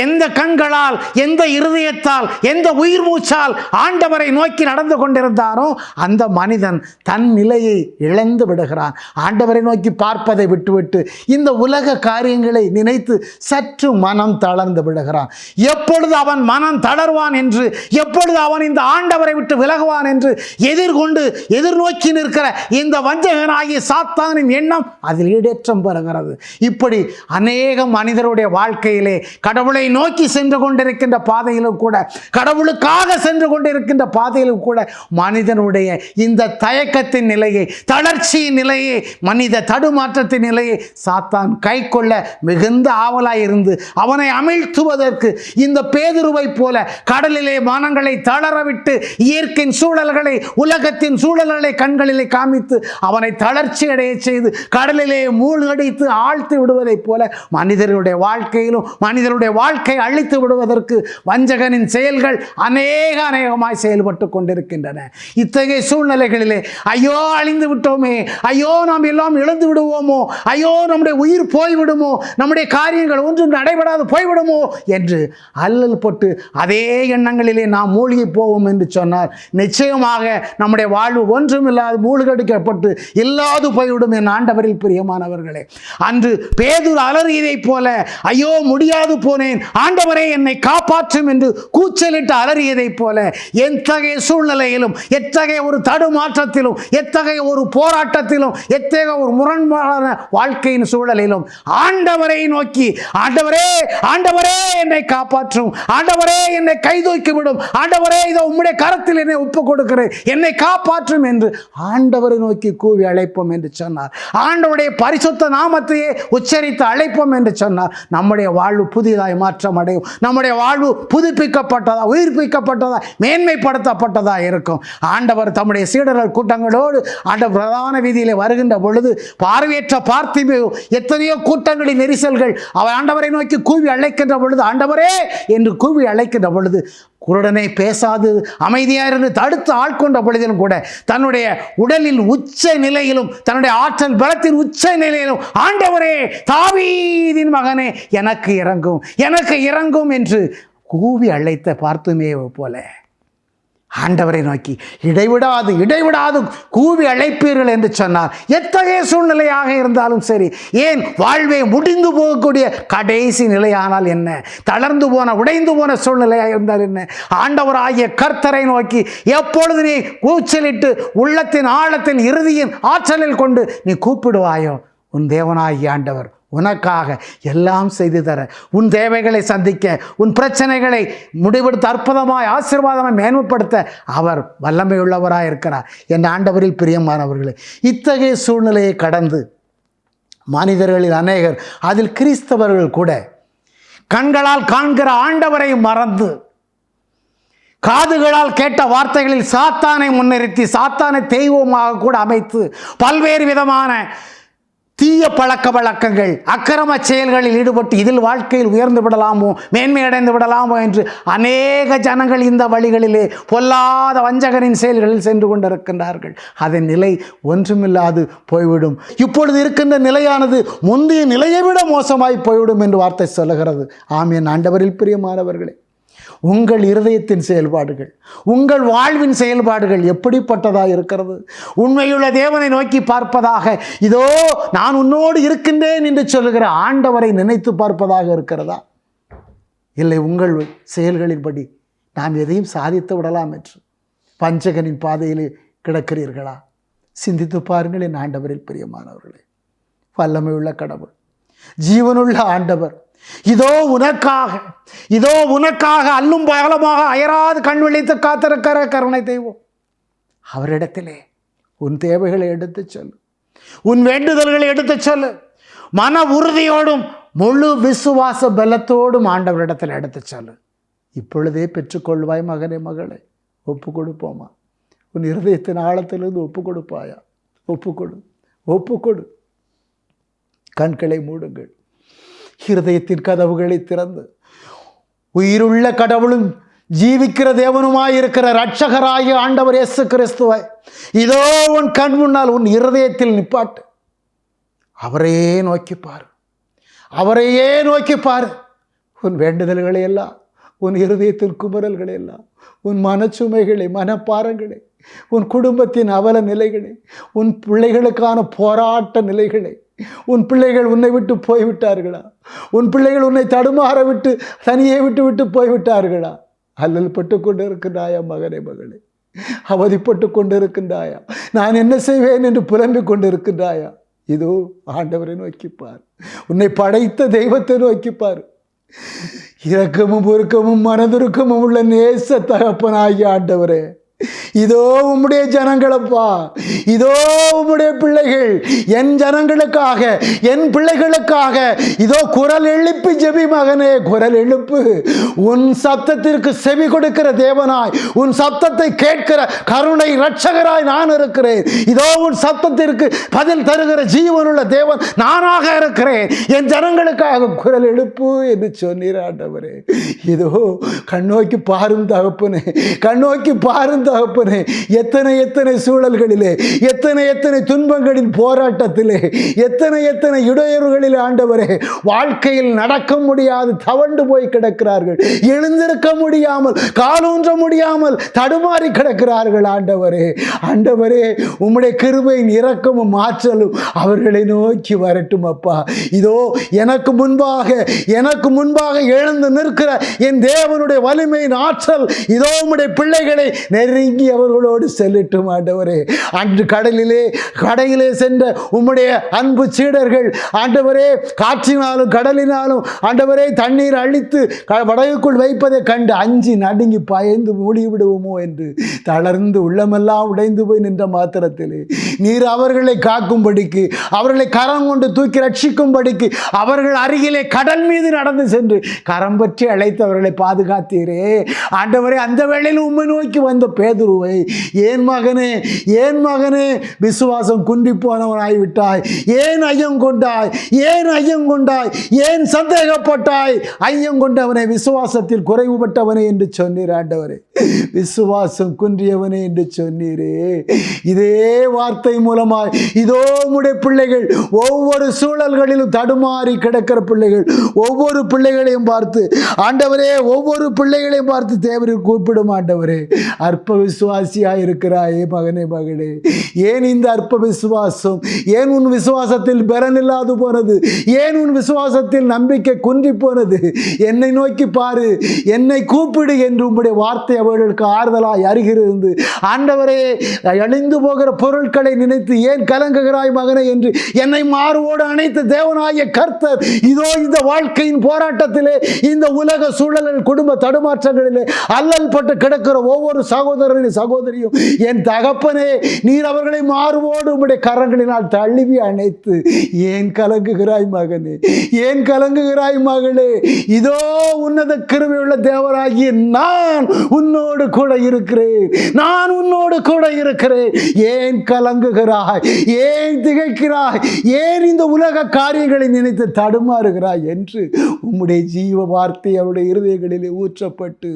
எந்த கண்களால், எந்த இருதயத்தால், எந்த உயிர் மூச்சால் ஆண்டவரை நோக்கி நடந்து கொண்டிருந்தானோ அந்த மனிதன் தன் நிலையை இழந்து விடுகிறான். ஆண்டவரை நோக்கி பார்ப்பதை விட்டுவிட்டு இந்த உலக காரியங்களை நினைத்து சற்று மனம் தளர்ந்து விடுகிறான். எப்பொழுது அவன் மனம் தளர்வான் என்று, எப்பொழுது அவன் இந்த ஆண்டவரை விட்டு விலகுவான் என்று எதிர்நோக்கி நிற்கிற இந்த வஞ்சகனாகிய சாத்தானின் எண்ணம் அதில் ஈடேற்றம் பெறுகிறது. இப்படி அநேக மனிதருடைய வாழ்க்கையிலே கடவுளை நோக்கி சென்று கொண்டிருக்கின்ற பாதையிலும் கூட, கடவுளுக்காக சென்று கொண்டிருக்கின்ற பாதையிலும் கூட மனிதனுடைய இந்த தயக்கத்தின் நிலையை, தளர்ச்சியின் நிலையை, மனித தடுமாற்றத்தின் நிலையை சாத்தான் கை கொள்ள மிகுந்த ஆவலாய் இருந்து அவனை அமிழ்த்துவதற்கு இந்த பேதுருவை போல கடலிலே மனங்களை தளரவிட்டு இயற்கையின் சூழல்களை, உலகத்தின் சூழல்களை கண்களிலே காமித்து அவனை தளர்ச்சி அடைய செய்து கடலிலே மூழ்கடித்து ஆழ்த்தி விடுவதைப் போல மனிதனுடைய வாழ்க்கையிலும் மனிதனுடைய வாழ்க்கை அழித்து விடுவதற்கு வஞ்சகனின் செயல்கள் அநேகமாய் செயல்பட்டு கொண்டிருக்கின்றன. இத்தகைய சூழ்நிலைகளிலே ஐயோ அழிந்து விட்டோமே, ஐயோ நாம் எல்லாம் இழந்து விடுவோமோ, ஐயோ நம்முடைய உயிர் போய்விடுமோ, நம்முடைய காரியங்கள் ஒன்றும் நடைபெறாது போய்விடுமோ என்று அல்லல் போட்டு அதே எண்ணங்களிலே நாம் மூழ்கி போவோம் என்று சொன்னார் நிச்சயமாக நம்முடைய வாழ்வு ஒன்றுமில்லாது மூழ்கடிக்கப்பட்டு இல்லாது போய்விடும் என் ஆண்டவரில் பிரியமானவர்களே. அன்று பேதுரு அலறியதைப் போல ஐயோ முடியாது போனேன், ஆண்டவரே என்னை காப்பாற்றும் என்று கூச்சலிட்டு அலறியதைப் போல எத்தகைய சூழ்நிலையிலும், எத்தகைய ஒரு தடுமாற்றத்திலும், எத்தகைய ஒரு போராட்டத்திலும், எத்தகைய ஒரு முரண்பாடான வாழ்க்கையின் சூழலிலும் ஆண்டவரை நோக்கி ஆண்டவரே ஆண்டவரே என்னை காப்பாற்றும், ஆண்டவரே என்னை கைதூக்கி விடும், ஆண்டவரே இதோ உம்முடைய கரத்தில் என்னை ஒப்பு கொடுக்கிறேன், என்னை காப்பாற்றும் என்று ஆண்டவரை நோக்கி கூவி அழைப்போம் என்று சொன்னார். ஆண்டவருடைய பரிசுத்த நாமத்தையே உச்சரித்து அழைப்போம் என்று சொன்னார். நம்முடைய வாழ்வு புதிதாய் மாற்றம் அடையும். நம்முடைய வாழ்வு புதுப்பிக்கப்பட்டதா, உயிர்ப்பிக்கப்பட்டதா, மேன்மைப்படுத்தப்பட்டதா இருக்கும். ஆண்டவர் தம்முடைய சீடர்கள் கூட்டங்களோடு ஆண்டவர் பிரதான வீதியிலே வருகின்ற பொழுது பார்வையற்ற பார்த்திபேயு எத்தனையோ கூட்டங்களின் நெரிசல்கள் அவர் ஆண்டவரை நோக்கி கூவி அழைக்கின்ற பொழுது, ஆண்டவரே என்று கூவி அழைக்கின்ற பொழுது குருடனை பேசாது அமைதியாயிருந்து தடுத்து ஆட்கொண்ட பொழுதிலும் கூட தன்னுடைய உடலில் உச்ச நிலையிலும், தன்னுடைய ஆற்றல் பலத்தின் உச்ச நிலையிலும் ஆண்டவரே தாவீதின் மகனே எனக்கு இறங்கும், எனக்கு இறங்கும் என்று கூவி அழைத்த பார்த்துமேவை போல ஆண்டவரை நோக்கி இடைவிடாது கூவி அழைப்பீர்கள் என்று சொன்னார். எத்தகைய சூழ்நிலையாக இருந்தாலும் சரி, ஏன் வாழ்வே முடிந்து போகக்கூடிய கடைசி நிலையானால் என்ன, தளர்ந்து போன உடைந்து போன சூழ்நிலையாக இருந்தால் என்ன, ஆண்டவராகிய கர்த்தரை நோக்கி எப்பொழுது நீ கூச்சலிட்டு உள்ளத்தின் ஆழத்தில் இறுதியின் ஆற்றலில் கொண்டு நீ கூப்பிடுவாயோ உன் தேவனாகிய ஆண்டவர் உனக்காக எல்லாம் செய்து தர, உன் தேவைகளை சந்திக்க, உன் பிரச்சனைகளை முடிவெடுத்து அற்புதமாய் ஆசீர்வாதமாய் மேன்மைப்படுத்த அவர் வல்லமையுள்ளவராக இருக்கிறார். என் ஆண்டவரில் பிரியமானவர்களே, இத்தகைய சூழ்நிலையை கடந்து மனிதர்களில் அநேகர், அதில் கிறிஸ்தவர்கள் கூட கண்களால் காண்கிற ஆண்டவரை மறந்து காதுகளால் கேட்ட வார்த்தைகளில் சாத்தானை முன்னிறுத்தி சாத்தானை தெய்வமாக கூட அமைத்து பல்வேறு விதமான தீய பழக்க வழக்கங்கள், அக்கிரம செயல்களில் ஈடுபட்டு இதில் வாழ்க்கையில் உயர்ந்து விடலாமோ, மேன்மை அடைந்து விடலாமோ என்று அநேக ஜனங்கள் இந்த வழிகளிலே பொல்லாத வஞ்சகரின் செயல்களில் சென்று கொண்டிருக்கின்றார்கள். அதன் நிலை ஒன்றுமில்லாது போய்விடும். இப்பொழுது இருக்கின்ற நிலையானது முந்தைய நிலையை விட மோசமாய் போய்விடும் என்று வார்த்தை சொல்லுகிறது. ஆமென். ஆண்டவரில் பிரியமானவர்களே, உங்கள் இருதயத்தின் செயல்பாடுகள், உங்கள் வாழ்வின் செயல்பாடுகள் எப்படிப்பட்டதாக இருக்கிறது? உண்மையுள்ள தேவனை நோக்கி பார்ப்பதாக, இதோ நான் உன்னோடு இருக்கின்றேன் என்று சொல்லுகிற ஆண்டவரை நினைத்து பார்ப்பதாக இருக்கிறதா? இல்லை உங்கள் செயல்களின்படி நாம் எதையும் சாதித்து விடலாம் என்று பஞ்சகனின் பாதையிலே கிடக்கிறீர்களா? சிந்தித்து பாருங்கள் என் ஆண்டவரில் பிரியமானவர்களே. வல்லமை உள்ள கடவுள், ஜீவனுள்ள ஆண்டவர், இதோ உனக்காக அல்லும் பகலமாக அயராது கண் விழித்து காத்திருக்கிற கருணை தெய்வம். அவரிடத்திலே உன் தேவைகளை எடுத்து சொல்லு, உன் வேண்டுதல்களை எடுத்து சொல்லு. மன உறுதியோடும் முழு விசுவாச பலத்தோடும் ஆண்டவரிடத்தில் எடுத்து சொல்லு. இப்பொழுதே பெற்றுக்கொள்வாய் மகனே, மகளே. ஒப்பு கொடுப்போமா? உன் இருதயத்தின் ஆழத்திலிருந்து ஒப்பு கொடுப்பாயா? ஒப்புக்கொடு. கண்களை மூடுங்கள். இருதயத்தின் கதவுகளை திறந்து உயிருள்ள கடவுளும் ஜீவிக்கிற தேவனுமாயிருக்கிற இரட்சகராகிய ஆண்டவர் இயேசு கிறிஸ்துவை இதோ உன் கண் முன்னால் உன் இருதயத்தில் நிப்பாட்டு. அவரையே நோக்கிப்பார். உன் வேண்டுதல்களை எல்லாம், உன் இருதயத்தின் குமரல்களை எல்லாம், உன் மனச்சுமைகளை, மனப்பாரங்களை, உன் குடும்பத்தின் அவல நிலைகளை, உன் பிள்ளைகளுக்கான போராட்ட நிலைகளை, உன் பிள்ளைகள் உன்னை விட்டு போய்விட்டார்களா? உன் பிள்ளைகள் உன்னை தடுமாற விட்டு தனியே விட்டு போய்விட்டார்களா? அல்லல் பட்டு கொண்டு இருக்கின்றாயா மகனே, மகளே? அவதிப்பட்டு கொண்டு இருக்கின்றாயா? நான் என்ன செய்வேன் என்று புலம்பிக் கொண்டு இருக்கின்றாயா? இதோ ஆண்டவரை நோக்கிப்பார். உன்னை படைத்த தெய்வத்தை நோக்கிப்பார். இரக்கமும் பொறுக்கமும் மனதுருக்கமும் உள்ள நேச தகப்பனாகிய ஆண்டவரே, இதோ உம்முடைய ஜனங்களப்பா, இதோ உம்முடைய பிள்ளைகள், என் ஜனங்களுக்காக, என் பிள்ளைகளுக்காக இதோ குரல் எழுப்பி ஜெபி மகனே, குரல் எழுப்பு. உன் சத்தத்திற்கு செவி கொடுக்கிற தேவனாய், உன் சத்தத்தை கேட்கிற கருணை இரட்சகராய் நான் இருக்கிறேன். இதோ உன் சத்தத்திற்கு பதில் தருகிற ஜீவனுள்ள தேவன் நானாக இருக்கிறேன். என் ஜனங்களுக்காக குரல் எழுப்பு என்று சொன்னீர் ஆண்டவரே. இதோ கண்ணோக்கி பாரும் தகப்பனே, கண்ணோக்கி பாரும் தகப்பனே. எத்தனை சூழல்களிலே, எத்தனை துன்பங்களின் போராட்டத்திலே, எத்தனை இடையூறுகளில் ஆண்டவரே வாழ்க்கையில் நடக்க முடியாது தவண்டு போய் கிடக்கிறார்கள். எழுந்திருக்க முடியாமல், காலூன்ற முடியாமல் தடுமாறி கிடக்கிறார்கள். ஆண்டவரே உம்முடைய கிருபையின் இரக்கமும் ஆற்றலும் அவர்களை நோக்கி வரட்டும் அப்பா. இதோ எனக்கு முன்பாக எழுந்து நிற்கிற என் தேவனுடைய வலிமையின் ஆற்றல் இதோ உம்முடைய பிள்ளைகளை நெருங்கி அவர்களோடு செல்லட்டும் ஆண்டவரே. அன்று கடையிலே சென்ற உம்முடைய அன்பு சீடர்கள் ஆண்டவரே, காற்றினாலும் கடலினாலும் ஆண்டவரே தண்ணீர் அழித்து வடகுக்குள் வைப்பதை கண்டு அஞ்சி நடுங்கி பயந்து மூடிவிடுவோமோ என்று தளர்ந்து உள்ளமெல்லாம் உடைந்து போய் நின்ற மாத்திரத்திலே நீர் அவர்களை காக்கும்படிக்கு, அவர்களை கரம் கொண்டு தூக்கி ரட்சிக்கும்படிக்கு அவர்கள் அருகிலே கடல் மீது நடந்து சென்று கரம் பற்றி அழைத்து அவர்களை பாதுகாத்தீரே ஆண்டவரே. அந்த வேளையில் உம்மை நோக்கி வந்த பேதுருவை, ஏன் மகனே விசுவாசம் குன்றி போனவனாய்விட்டாய், ஏன் ஐயம் கொண்டாய், ஏன் சந்தேகப்பட்டாய், ஐயம் கொண்டவனே, விசுவாசத்தில் குறைவுபட்டவனே என்று சொன்னீர் ஆண்டவரே. விசுவாசம் குன்றியவனே என்று சொன்னீரே. இதே வார்த்தை மூலமாய் இதோ உம்முடைய பிள்ளைகள், ஒவ்வொரு சூழல்களிலும் தடுமாறி கிடக்கிற பிள்ளைகள், ஒவ்வொரு பிள்ளைகளையும் பார்த்து ஆண்டவரே, தேவரை கூப்பிடும் ஆண்டவரே. அற்ப விசுவாசியாய் இருக்கிறாயே மகனே, மகளே, ஏன் இந்த அற்ப விசுவாசம்? ஏன் உன் விசுவாசத்தில் பலன் இல்லாது போனது? ஏன் உன் விசுவாசத்தில் நம்பிக்கை குன்றி போனது? என்னை நோக்கி பாரு, என்னை கூப்பிடு என்று உம்முடைய வார்த்தை அவர்களுக்கு ஆறுதலாய் அருகிருந்து ஆண்டவரே, அழிந்து போகிற பொருட்களை நினைத்து ஏன் கலங்குகிறாய் மகனே என்று என்னை மார்போடு அணைத்த தேவனாகிய கர்த்தர் இதோ இந்த வாழ்க்கையின் போராட்டத்திலே, இந்த உலக சூழலில், குடும்ப தடுமாற்றங்களிலே அல்லல் பட்டு கிடக்கிற ஒவ்வொரு சகோதரியும் என் தகப்பனே, நீர் அவர்களை மார்போடு உம்முடைய கரங்களினால் தழுவி அணைத்து ஏன் கலங்குகிறாய் மகனே, ஏன் கலங்குகிறாய் மகளே? இதோ உன்னத கிருபையுள்ள தேவராகிய நான் உன்னோடு கூட இருக்கிறேன். ஏன் கலங்குகிறாய்? ஏன் திகைக்கிறாய்? ஏன் இந்த உலக காரியங்களை நினைத்து தடுமாறுகிறாய் என்று உம்முடைய ஜீவ வார்த்தை அவருடைய இருதயங்களிலே ஊற்றப்பட்டு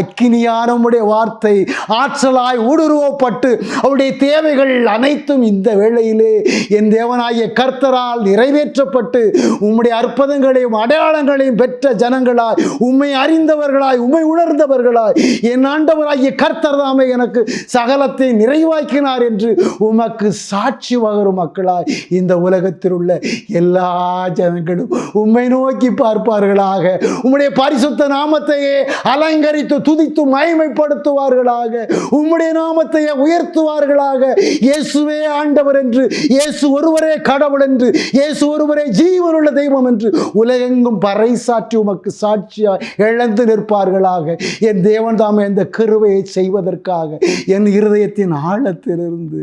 அக்கினியான உம்முடைய வார்த்தை ஆற்றலாய் ஊடுருவப்பட்டு அவருடைய தேவைகள் அனைத்தும் இந்த வேளையிலே என் தேவனாகிய கர்த்தரால் நிறைவேற்றப்பட்டு உம்முடைய அற்புதங்களையும் அடையாளங்களையும் பெற்ற ஜனங்களாய், உம்மை அறிந்தவர்களாய், உம்மை உணர்ந்தவர்களாய், என் ஆண்டவராகிய கர்த்தர் தாமே எனக்கு சகலத்தை நிறைவாக்கினார் என்று உமக்கு சாட்சி வகரும் மக்களாய் இந்த உலகத்தில் உள்ள எல்லா ஜனங்களும் உம்மை நோக்கி பார்ப்பார்களாக. உம்முடைய பரிசுத்த நாமத்தையே அலங்கரித்து துதித்து மகிமைப்படுத்துவார்களாக. உம்முடைய நாமத்தை உயர்த்துவார்களாக. இயேசுவே ஆண்டவர் என்று, இயேசு ஒருவரே கடவுள் என்று, இயேசு ஒருவரே ஜீவனுள்ள தெய்வம் என்று உலகெங்கும் பறைசாற்றி உமக்கு சாட்சியாய் இழந்து நிற்பார்களாக. என் தேவன் தாமே இந்த கிருபையை செய்வதற்காக என் இருதயத்தின் ஆழத்திலிருந்து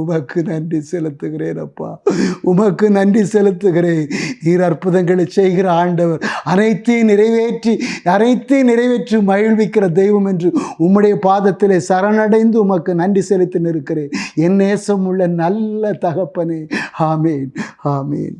உமக்கு நன்றி செலுத்துகிறேன் அப்பா. உமக்கு நன்றி செலுத்துகிறேன். நீர் அற்புதங்களை செய்கிற ஆண்டவர், அனைத்தையும் நிறைவேற்றி மகிழ்விக்கிற தெய்வம் என்று உம்முடைய பாதத்திலே சரணடைந்து உமக்கு நன்றி செலுத்தி நிற்கிறேன். என் நேசம் உள்ள நல்ல தகப்பனே. ஆமேன், ஆமேன்.